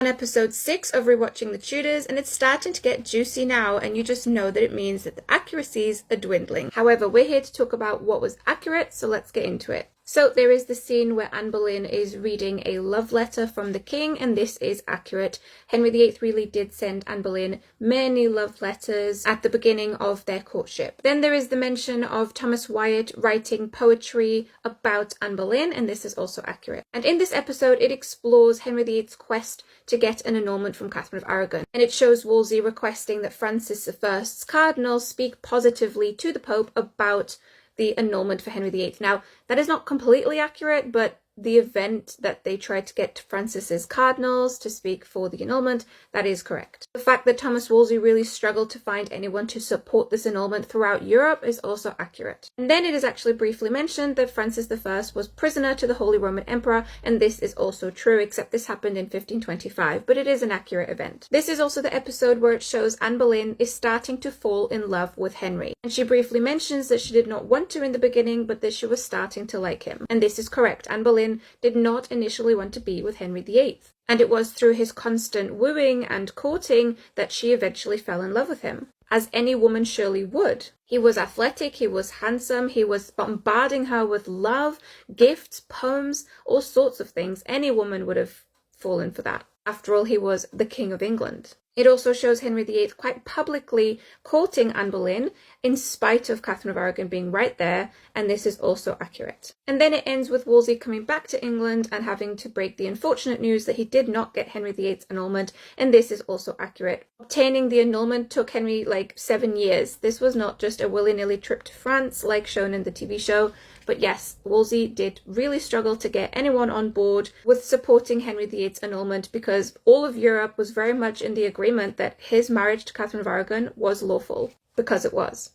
On episode 6 of Rewatching the Tudors, and it's starting to get juicy now, and you just know that it means that the accuracies are dwindling. However, we're here to talk about what was accurate, so let's get into it. So there is the scene where Anne Boleyn is reading a love letter from the king, and this is accurate. Henry VIII really did send Anne Boleyn many love letters at the beginning of their courtship. Then there is the mention of Thomas Wyatt writing poetry about Anne Boleyn, and this is also accurate. And in this episode, it explores Henry VIII's quest to get an annulment from Catherine of Aragon, and it shows Wolsey requesting that Francis I's cardinals speak positively to the Pope about the annulment for Henry VIII. Now, that is not completely accurate, but the event that they tried to get Francis's cardinals to speak for the annulment, that is correct. The fact that Thomas Wolsey really struggled to find anyone to support this annulment throughout Europe is also accurate. And then it is actually briefly mentioned that Francis I was prisoner to the Holy Roman Emperor, and this is also true, except this happened in 1525, but it is an accurate event. This is also the episode where it shows Anne Boleyn is starting to fall in love with Henry, and she briefly mentions that she did not want to in the beginning, but that she was starting to like him. And this is correct. Anne Boleyn did not initially want to be with Henry VIII, and it was through his constant wooing and courting that she eventually fell in love with him, as any woman surely would. He was athletic, he was handsome, he was bombarding her with love, gifts, poems, all sorts of things. Any woman would have fallen for that. After all, he was the King of England. It also shows Henry VIII quite publicly courting Anne Boleyn, in spite of Catherine of Aragon being right there, and this is also accurate. And then it ends with Wolsey coming back to England and having to break the unfortunate news that he did not get Henry VIII's annulment, and this is also accurate. Obtaining the annulment took Henry like 7 years. This was not just a willy-nilly trip to France like shown in the TV show. But yes, Wolsey did really struggle to get anyone on board with supporting Henry VIII's annulment, because all of Europe was very much in the agreement that his marriage to Catherine of Aragon was lawful, because it was.